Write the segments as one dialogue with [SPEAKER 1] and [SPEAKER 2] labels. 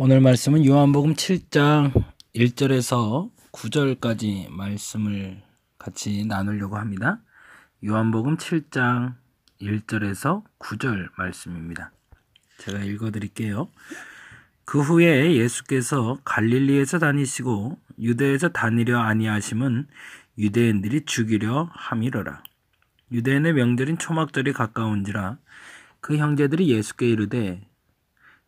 [SPEAKER 1] 오늘 말씀은 요한복음 7장 1절에서 9절까지 말씀을 같이 나누려고 합니다. 요한복음 7장 1절에서 9절 말씀입니다. 제가 읽어드릴게요. 그 후에 예수께서 갈릴리에서 다니시고 유대에서 다니려 아니하심은 유대인들이 죽이려 함이러라. 유대인의 명절인 초막절이 가까운지라 그 형제들이 예수께 이르되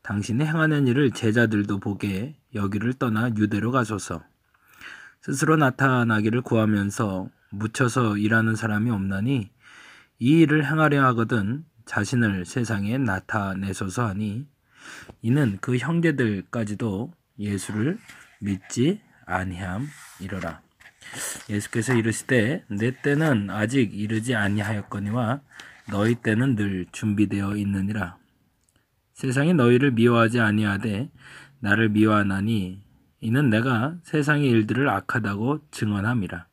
[SPEAKER 1] 당신이 행하는 일을 제자들도 보게 여기를 떠나 유대로 가소서. 스스로 나타나기를 구하면서 묻혀서 일하는 사람이 없나니 이 일을 행하려 하거든 자신을 세상에 나타내소서 하니 이는 그 형제들까지도 예수를 믿지 아니함이로라. 예수께서 이르시되 내 때는 아직 이르지 아니하였거니와 너희 때는 늘 준비되어 있느니라. 세상이 너희를 미워하지 아니하되 나를 미워하나니 이는 내가 세상의 일들을 악하다고 증언함이라.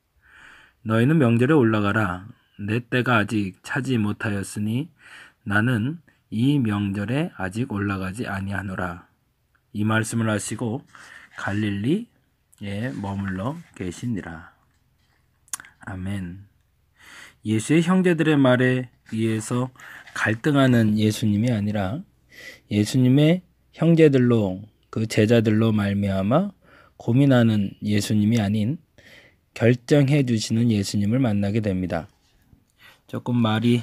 [SPEAKER 1] 너희는 명절에 올라가라. 내 때가 아직 차지 못하였으니 나는 이 명절에 아직 올라가지 아니하노라. 이 말씀을 하시고 갈릴리에 머물러 계시니라. 아멘. 예수의 형제들의 말에 의해서 갈등하는 예수님이 아니라 예수님의 형제들로 그 제자들로 말미암아 고민하는 예수님이 아닌 결정해 주시는 예수님을 만나게 됩니다. 조금 말이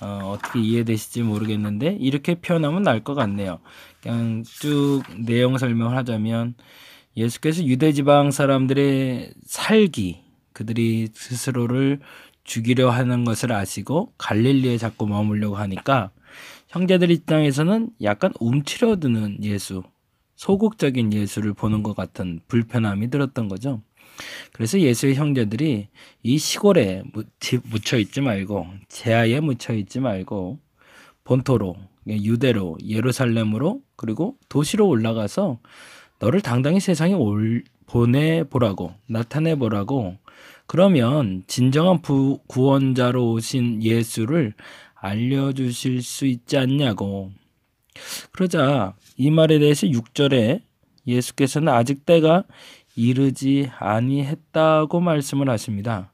[SPEAKER 1] 어떻게 이해되실지 모르겠는데 이렇게 표현하면 나을 것 같네요. 그냥 쭉 내용 설명을 하자면 예수께서 유대지방 사람들의 살기, 그들이 스스로를 죽이려 하는 것을 아시고 갈릴리에 자꾸 머물려고 하니까 형제들 입장에서는 약간 움츠려드는 예수, 소극적인 예수를 보는 것 같은 불편함이 들었던 거죠. 그래서 예수의 형제들이 이 시골에 묻혀 있지 말고 제하에 묻혀 있지 말고 본토로, 유대로, 예루살렘으로 그리고 도시로 올라가서 너를 당당히 세상에 보내보라고, 나타내보라고, 그러면 진정한 구원자로 오신 예수를 알려주실 수 있지 않냐고. 그러자 이 말에 대해서 6절에 예수께서는 아직 때가 이르지 아니했다고 말씀을 하십니다.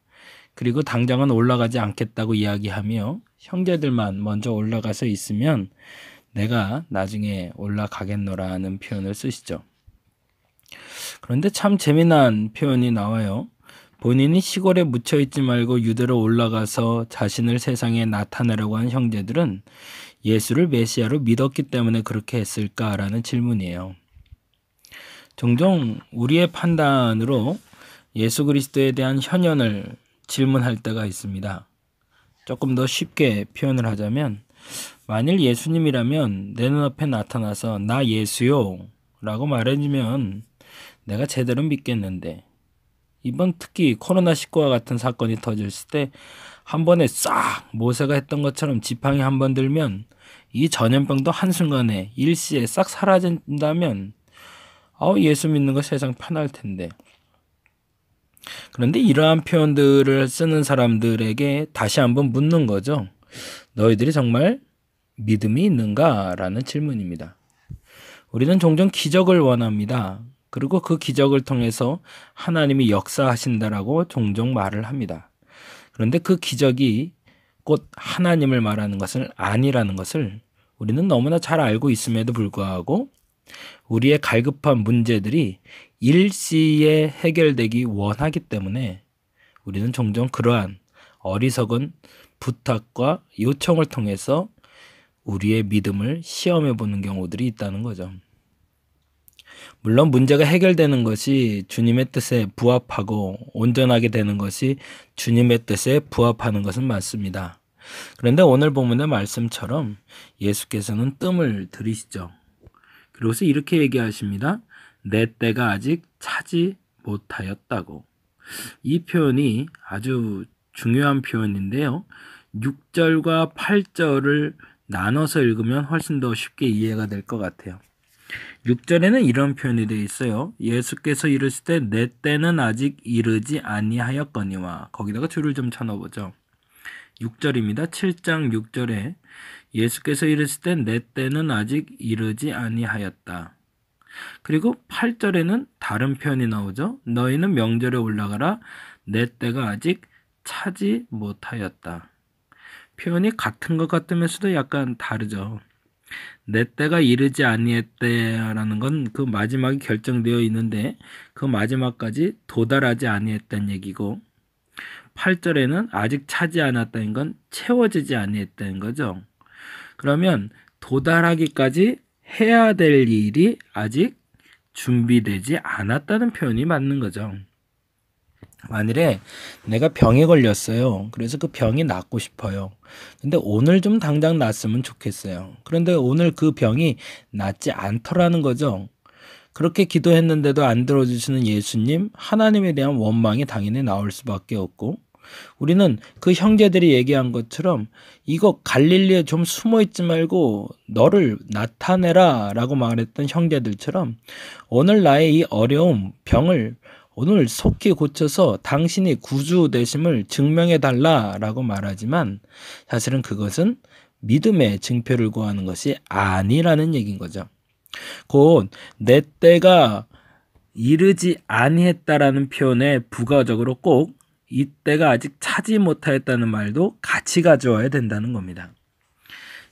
[SPEAKER 1] 그리고 당장은 올라가지 않겠다고 이야기하며 형제들만 먼저 올라가서 있으면 내가 나중에 올라가겠노라는 표현을 쓰시죠. 그런데 참 재미난 표현이 나와요. 본인이 시골에 묻혀있지 말고 유대로 올라가서 자신을 세상에 나타내려고 한 형제들은 예수를 메시아로 믿었기 때문에 그렇게 했을까라는 질문이에요. 종종 우리의 판단으로 예수 그리스도에 대한 현현을 질문할 때가 있습니다. 조금 더 쉽게 표현을 하자면 만일 예수님이라면 내 눈앞에 나타나서 나 예수요 라고 말해주면 내가 제대로 믿겠는데 이번 특히 코로나19와 같은 사건이 터졌을 때 한 번에 싹 모세가 했던 것처럼 지팡이 한 번 들면 이 전염병도 한순간에 일시에 싹 사라진다면 예수 믿는 거 세상 편할 텐데. 그런데 이러한 표현들을 쓰는 사람들에게 다시 한번 묻는 거죠. 너희들이 정말 믿음이 있는가? 라는 질문입니다. 우리는 종종 기적을 원합니다. 그리고 그 기적을 통해서 하나님이 역사하신다라고 종종 말을 합니다. 그런데 그 기적이 곧 하나님을 말하는 것은 아니라는 것을 우리는 너무나 잘 알고 있음에도 불구하고 우리의 갈급한 문제들이 일시에 해결되기 원하기 때문에 우리는 종종 그러한 어리석은 부탁과 요청을 통해서 우리의 믿음을 시험해 보는 경우들이 있다는 거죠. 물론 문제가 해결되는 것이 주님의 뜻에 부합하고 온전하게 되는 것이 주님의 뜻에 부합하는 것은 맞습니다. 그런데 오늘 본문의 말씀처럼 예수께서는 뜸을 들이시죠. 그래서 이렇게 얘기하십니다. 내 때가 아직 차지 못하였다고. 이 표현이 아주 중요한 표현인데요. 6절과 8절을 나눠서 읽으면 훨씬 더 쉽게 이해가 될 것 같아요. 6절에는 이런 표현이 되어 있어요. 예수께서 이르실 때 내 때는 아직 이르지 아니하였거니와 거기다가 줄을 좀 쳐넣어보죠. 6절입니다. 7장 6절에 예수께서 이르실 때 내 때는 아직 이르지 아니하였다. 그리고 8절에는 다른 표현이 나오죠. 너희는 명절에 올라가라. 내 때가 아직 차지 못하였다. 표현이 같은 것 같으면서도 약간 다르죠. 내 때가 이르지 아니했다라는 건 그 마지막이 결정되어 있는데 그 마지막까지 도달하지 아니했다는 얘기고, 8절에는 아직 차지 않았다는 건 채워지지 아니했다는 거죠. 그러면 도달하기까지 해야 될 일이 아직 준비되지 않았다는 표현이 맞는 거죠. 만일에 내가 병에 걸렸어요. 그래서 그 병이 낫고 싶어요. 근데 오늘 좀 당장 낫으면 좋겠어요. 그런데 오늘 그 병이 낫지 않더라는 거죠. 그렇게 기도했는데도 안 들어주시는 예수님, 하나님에 대한 원망이 당연히 나올 수밖에 없고, 우리는 그 형제들이 얘기한 것처럼 이거 갈릴리에 좀 숨어있지 말고 너를 나타내라 라고 말했던 형제들처럼 오늘 나의 이 어려움, 병을 오늘 속히 고쳐서 당신이 구주 되심을 증명해 달라라고 말하지만 사실은 그것은 믿음의 증표를 구하는 것이 아니라는 얘기인 거죠. 곧 내 때가 이르지 아니했다라는 표현에 부가적으로 꼭 이때가 아직 차지 못하였다는 말도 같이 가져와야 된다는 겁니다.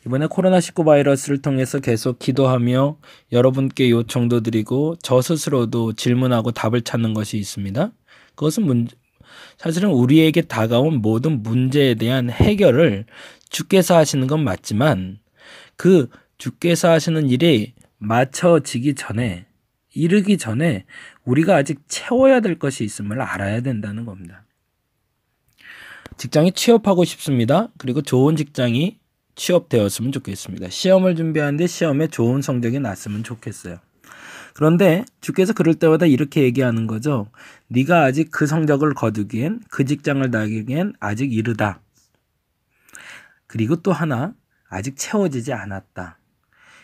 [SPEAKER 1] 이번에 코로나19 바이러스를 통해서 계속 기도하며 여러분께 요청도 드리고 저 스스로도 질문하고 답을 찾는 것이 있습니다. 그것은 사실은 우리에게 다가온 모든 문제에 대한 해결을 주께서 하시는 건 맞지만 그 주께서 하시는 일이 맞춰지기 전에, 이르기 전에 우리가 아직 채워야 될 것이 있음을 알아야 된다는 겁니다. 직장에 취업하고 싶습니다. 그리고 좋은 직장이 취업되었으면 좋겠습니다. 시험을 준비하는데 시험에 좋은 성적이 났으면 좋겠어요. 그런데 주께서 그럴 때마다 이렇게 얘기하는 거죠. 네가 아직 그 성적을 거두기엔, 그 직장을 나기엔 아직 이르다. 그리고 또 하나, 아직 채워지지 않았다.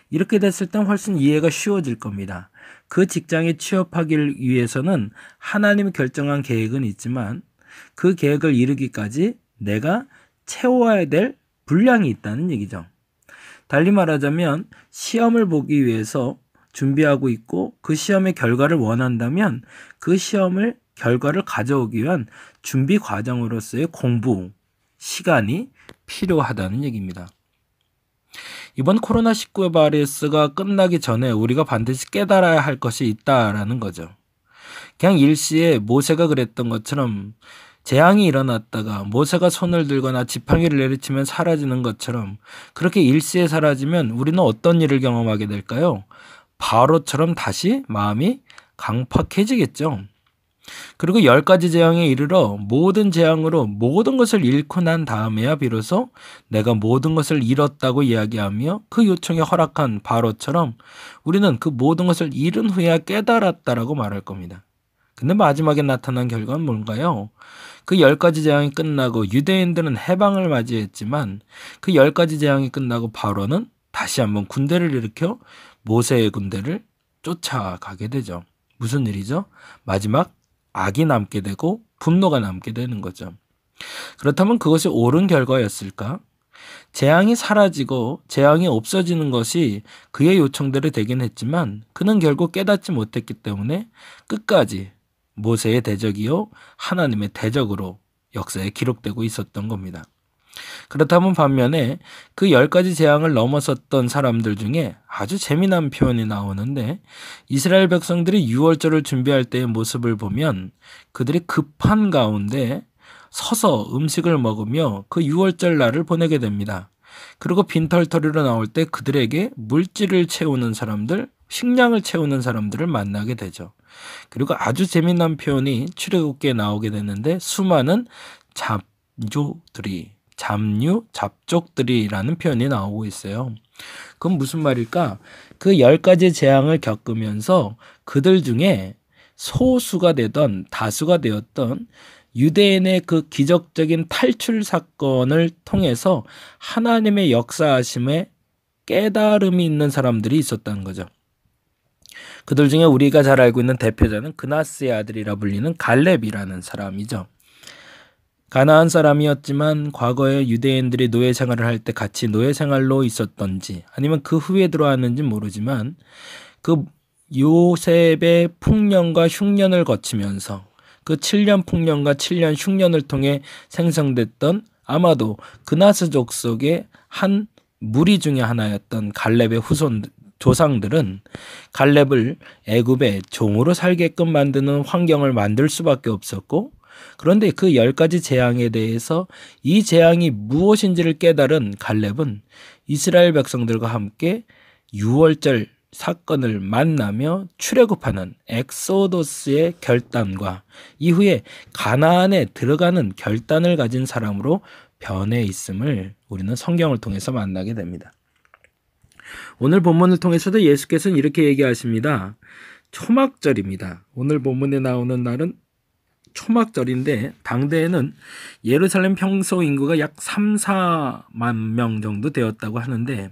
[SPEAKER 1] 이렇게 됐을 땐 훨씬 이해가 쉬워질 겁니다. 그 직장에 취업하기 위해서는 하나님이 결정한 계획은 있지만 그 계획을 이루기까지 내가 채워야 될 분량이 있다는 얘기죠. 달리 말하자면 시험을 보기 위해서 준비하고 있고 그 시험의 결과를 원한다면 그 시험을 결과를 가져오기 위한 준비 과정으로서의 공부, 시간이 필요하다는 얘기입니다. 이번 코로나19 바이러스가 끝나기 전에 우리가 반드시 깨달아야 할 것이 있다라는 거죠. 그냥 일시에 모세가 그랬던 것처럼 재앙이 일어났다가 모세가 손을 들거나 지팡이를 내리치면 사라지는 것처럼 그렇게 일시에 사라지면 우리는 어떤 일을 경험하게 될까요? 바로처럼 다시 마음이 강팍해지겠죠. 그리고 10가지 재앙에 이르러 모든 재앙으로 모든 것을 잃고 난 다음에야 비로소 내가 모든 것을 잃었다고 이야기하며 그 요청에 허락한 바로처럼 우리는 그 모든 것을 잃은 후에야 깨달았다라고 말할 겁니다. 근데 마지막에 나타난 결과는 뭔가요? 그 10가지 재앙이 끝나고 유대인들은 해방을 맞이했지만 그 10가지 재앙이 끝나고 바로는 다시 한번 군대를 일으켜 모세의 군대를 쫓아가게 되죠. 무슨 일이죠? 마지막 악이 남게 되고 분노가 남게 되는 거죠. 그렇다면 그것이 옳은 결과였을까? 재앙이 사라지고 재앙이 없어지는 것이 그의 요청대로 되긴 했지만 그는 결국 깨닫지 못했기 때문에 끝까지 모세의 대적이요 하나님의 대적으로 역사에 기록되고 있었던 겁니다. 그렇다면 반면에 그 10가지 재앙을 넘어섰던 사람들 중에 아주 재미난 표현이 나오는데 이스라엘 백성들이 유월절을 준비할 때의 모습을 보면 그들이 급한 가운데 서서 음식을 먹으며 그 유월절 날을 보내게 됩니다. 그리고 빈털터리로 나올 때 그들에게 물질을 채우는 사람들, 식량을 채우는 사람들을 만나게 되죠. 그리고 아주 재미난 표현이 출애굽기에 나오게 되는데 수많은 잡족들이라는 표현이 나오고 있어요. 그건 무슨 말일까? 그 10가지 재앙을 겪으면서 그들 중에 소수가 되던 다수가 되었던 유대인의 그 기적적인 탈출 사건을 통해서 하나님의 역사하심에 깨달음이 있는 사람들이 있었다는 거죠. 그들 중에 우리가 잘 알고 있는 대표자는 그나스의 아들이라 불리는 갈렙이라는 사람이죠. 가나안 사람이었지만 과거에 유대인들이 노예 생활을 할 때 같이 노예 생활로 있었던지 아니면 그 후에 들어왔는지 모르지만 그 요셉의 풍년과 흉년을 거치면서 그 7년 풍년과 7년 흉년을 통해 생성됐던 아마도 그나스족 속의 한 무리 중에 하나였던 갈렙의 조상들은 갈렙을 애굽의 종으로 살게끔 만드는 환경을 만들 수밖에 없었고, 그런데 그 10가지 재앙에 대해서 이 재앙이 무엇인지를 깨달은 갈렙은 이스라엘 백성들과 함께 유월절 사건을 만나며 출애굽하는 엑소도스의 결단과 이후에 가나안에 들어가는 결단을 가진 사람으로 변해 있음을 우리는 성경을 통해서 만나게 됩니다. 오늘 본문을 통해서도 예수께서는 이렇게 얘기하십니다. 초막절입니다. 오늘 본문에 나오는 날은 초막절인데 당대에는 예루살렘 평소 인구가 약 3, 4만 명 정도 되었다고 하는데,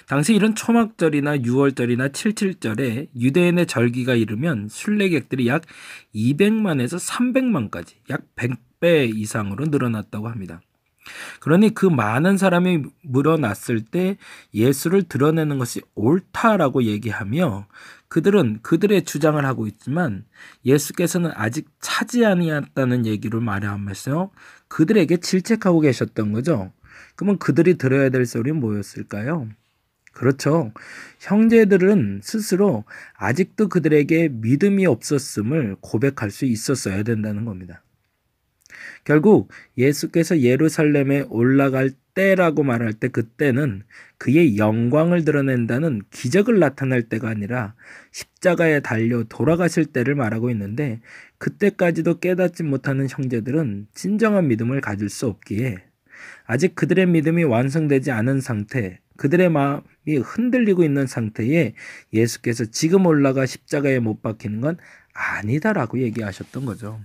[SPEAKER 1] 당시 이런 초막절이나 유월절이나 칠칠절에 유대인의 절기가 이르면 순례객들이 약 200만에서 300만까지 약 100배 이상으로 늘어났다고 합니다. 그러니 그 많은 사람이 물어났을 때 예수를 드러내는 것이 옳다라고 얘기하며 그들은 그들의 주장을 하고 있지만 예수께서는 아직 차지 아니었다는 얘기를 말하면서 그들에게 질책하고 계셨던 거죠. 그러면 그들이 들어야 될 소리는 뭐였을까요? 그렇죠. 형제들은 스스로 아직도 그들에게 믿음이 없었음을 고백할 수 있었어야 된다는 겁니다. 결국 예수께서 예루살렘에 올라갈 때라고 말할 때 그때는 그의 영광을 드러낸다는 기적을 나타낼 때가 아니라 십자가에 달려 돌아가실 때를 말하고 있는데, 그때까지도 깨닫지 못하는 형제들은 진정한 믿음을 가질 수 없기에 아직 그들의 믿음이 완성되지 않은 상태, 그들의 마음이 흔들리고 있는 상태에 예수께서 지금 올라가 십자가에 못 박히는 건 아니다라고 얘기하셨던 거죠.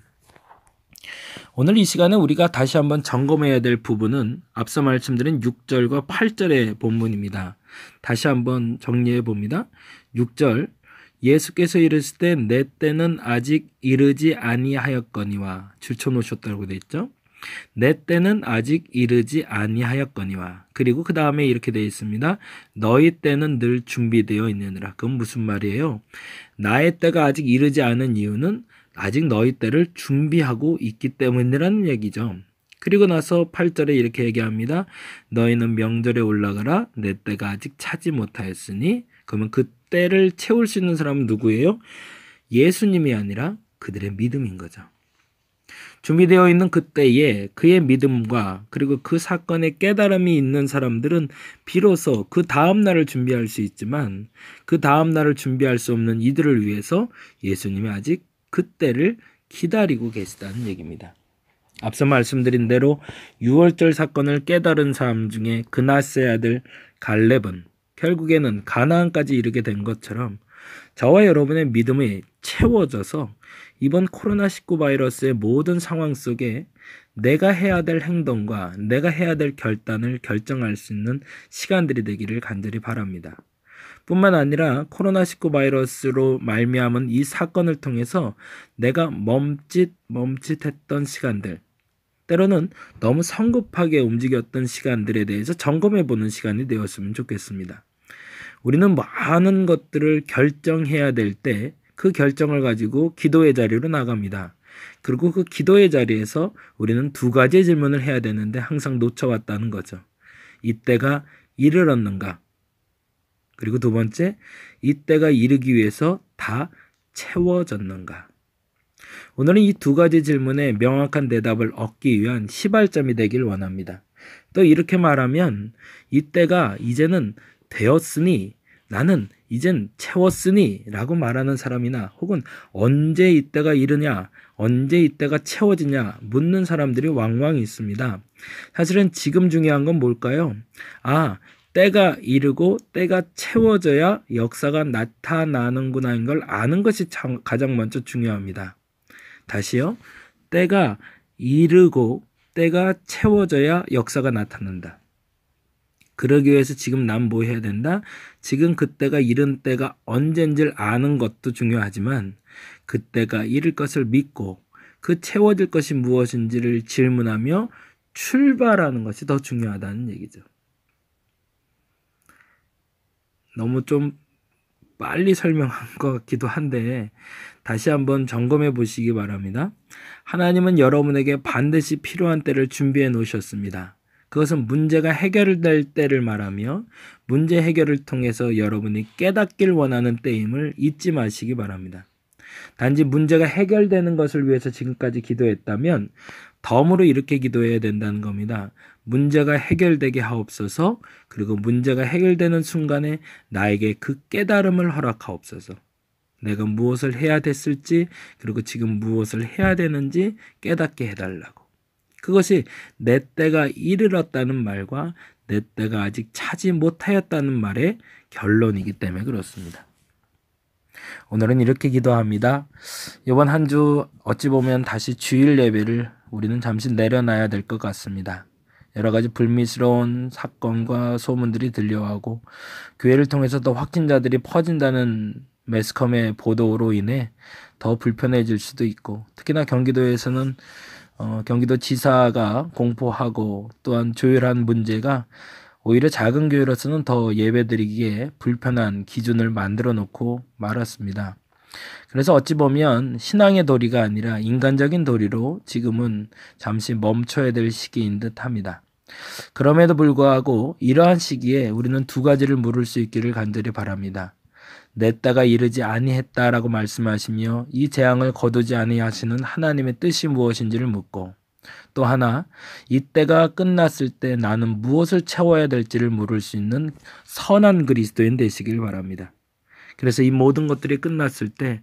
[SPEAKER 1] 오늘 이 시간에 우리가 다시 한번 점검해야 될 부분은 앞서 말씀드린 6절과 8절의 본문입니다. 다시 한번 정리해 봅니다. 6절, 예수께서 이르실 때 내 때는 아직 이르지 아니하였거니와, 줄쳐놓으셨다고 되어 있죠. 내 때는 아직 이르지 아니하였거니와. 그리고 그 다음에 이렇게 되어 있습니다. 너희 때는 늘 준비되어 있느니라. 그건 무슨 말이에요? 나의 때가 아직 이르지 않은 이유는 아직 너희 때를 준비하고 있기 때문이라는 얘기죠. 그리고 나서 8절에 이렇게 얘기합니다. 너희는 명절에 올라가라. 내 때가 아직 차지 못하였으니. 그러면 그 때를 채울 수 있는 사람은 누구예요? 예수님이 아니라 그들의 믿음인 거죠. 준비되어 있는 그때에 그의 믿음과 그리고 그 사건의 깨달음이 있는 사람들은 비로소 그 다음 날을 준비할 수 있지만, 그 다음 날을 준비할 수 없는 이들을 위해서 예수님이 아직 그때를 기다리고 계시다는 얘기입니다. 앞서 말씀드린 대로 6월절 사건을 깨달은 사람 중에 그나스의 아들 갈렙은 결국에는 가나안까지 이르게 된 것처럼 저와 여러분의 믿음이 채워져서 이번 코로나19 바이러스의 모든 상황 속에 내가 해야 될 행동과 내가 해야 될 결단을 결정할 수 있는 시간들이 되기를 간절히 바랍니다. 뿐만 아니라 코로나19 바이러스로 말미암은 이 사건을 통해서 내가 멈칫했던 시간들, 때로는 너무 성급하게 움직였던 시간들에 대해서 점검해보는 시간이 되었으면 좋겠습니다. 우리는 많은 것들을 결정해야 될 때 그 결정을 가지고 기도의 자리로 나갑니다. 그리고 그 기도의 자리에서 우리는 2가지 질문을 해야 되는데 항상 놓쳐왔다는 거죠. 이때가 이르렀는가? 그리고 2번째, 이때가 이르기 위해서 다 채워졌는가? 오늘은 이 2가지 질문에 명확한 대답을 얻기 위한 시발점이 되길 원합니다. 또 이렇게 말하면 이때가 이제는 되었으니, 나는 이젠 채웠으니 라고 말하는 사람이나 혹은 언제 이때가 이르냐, 언제 이때가 채워지냐 묻는 사람들이 왕왕 있습니다. 사실은 지금 중요한 건 뭘까요? 때가 이르고 때가 채워져야 역사가 나타나는구나인 걸 아는 것이 가장 먼저 중요합니다. 다시요. 때가 이르고 때가 채워져야 역사가 나타난다. 그러기 위해서 지금 난 뭐 해야 된다? 지금 그때가 이른 때가 언젠지를 아는 것도 중요하지만 그때가 이를 것을 믿고 그 채워질 것이 무엇인지를 질문하며 출발하는 것이 더 중요하다는 얘기죠. 너무 좀 빨리 설명한 것 같기도 한데 다시 한번 점검해 보시기 바랍니다. 하나님은 여러분에게 반드시 필요한 때를 준비해 놓으셨습니다. 그것은 문제가 해결될 때를 말하며 문제 해결을 통해서 여러분이 깨닫길 원하는 때임을 잊지 마시기 바랍니다. 단지 문제가 해결되는 것을 위해서 지금까지 기도했다면 덤으로 이렇게 기도해야 된다는 겁니다. 문제가 해결되게 하옵소서. 그리고 문제가 해결되는 순간에 나에게 그 깨달음을 허락하옵소서. 내가 무엇을 해야 됐을지, 그리고 지금 무엇을 해야 되는지 깨닫게 해달라고. 그것이 내 때가 이르렀다는 말과 내 때가 아직 차지 못하였다는 말의 결론이기 때문에 그렇습니다. 오늘은 이렇게 기도합니다. 이번 한 주 어찌 보면 다시 주일 예배를 우리는 잠시 내려놔야 될 것 같습니다. 여러 가지 불미스러운 사건과 소문들이 들려오고 교회를 통해서 더 확진자들이 퍼진다는 매스컴의 보도로 인해 더 불편해질 수도 있고, 특히나 경기도에서는 경기도 지사가 공포하고 또한 조율한 문제가 오히려 작은 교회로서는 더 예배드리기에 불편한 기준을 만들어 놓고 말았습니다. 그래서 어찌 보면 신앙의 도리가 아니라 인간적인 도리로 지금은 잠시 멈춰야 될 시기인 듯 합니다. 그럼에도 불구하고 이러한 시기에 우리는 두 가지를 물을 수 있기를 간절히 바랍니다. 내 때가 이르지 아니했다라고 말씀하시며 이 재앙을 거두지 아니하시는 하나님의 뜻이 무엇인지를 묻고, 또 하나, 이 때가 끝났을 때 나는 무엇을 채워야 될지를 물을 수 있는 선한 그리스도인 되시길 바랍니다. 그래서 이 모든 것들이 끝났을 때,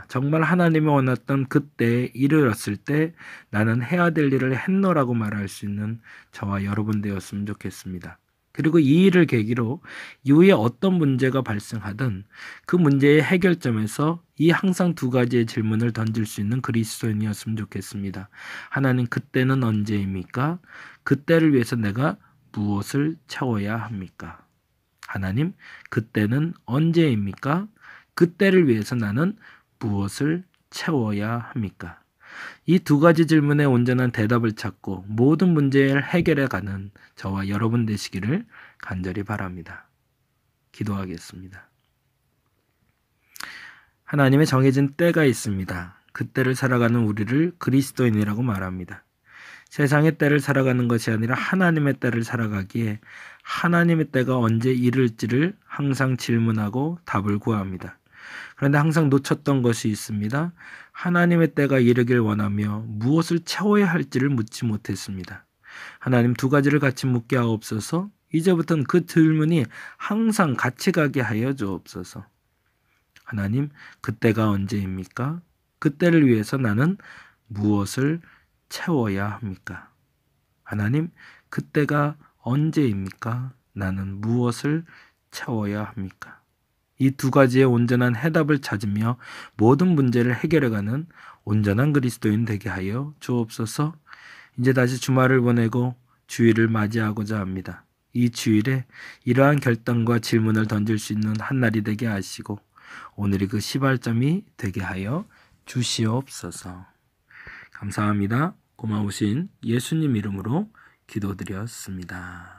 [SPEAKER 1] 정말 하나님이 원했던 그때에 이르렀을 때 나는 해야 될 일을 했노라고 말할 수 있는 저와 여러분 되었으면 좋겠습니다. 그리고 이 일을 계기로 이후에 어떤 문제가 발생하든 그 문제의 해결점에서 이 항상 두 가지의 질문을 던질 수 있는 그리스도인이었으면 좋겠습니다. 하나님, 그때는 언제입니까? 그때를 위해서 내가 무엇을 채워야 합니까? 하나님, 그때는 언제입니까? 그때를 위해서 나는 무엇을 채워야 합니까? 이 두 가지 질문에 온전한 대답을 찾고 모든 문제를 해결해 가는 저와 여러분 되시기를 간절히 바랍니다. 기도하겠습니다. 하나님의 정해진 때가 있습니다. 그 때를 살아가는 우리를 그리스도인이라고 말합니다. 세상의 때를 살아가는 것이 아니라 하나님의 때를 살아가기에 하나님의 때가 언제 이를지를 항상 질문하고 답을 구합니다. 그런데 항상 놓쳤던 것이 있습니다. 하나님의 때가 이르길 원하며 무엇을 채워야 할지를 묻지 못했습니다. 하나님, 두 가지를 같이 묻게 하옵소서. 이제부터는 그 질문이 항상 같이 가게 하여 주옵소서. 하나님, 그때가 언제입니까? 그때를 위해서 나는 무엇을 채워야 합니까? 하나님, 그때가 언제입니까? 나는 무엇을 채워야 합니까? 이 두 가지의 온전한 해답을 찾으며 모든 문제를 해결해가는 온전한 그리스도인 되게 하여 주옵소서. 이제 다시 주말을 보내고 주일을 맞이하고자 합니다. 이 주일에 이러한 결단과 질문을 던질 수 있는 한 날이 되게 하시고 오늘이 그 시발점이 되게 하여 주시옵소서. 감사합니다. 고마우신 예수님 이름으로 기도드렸습니다.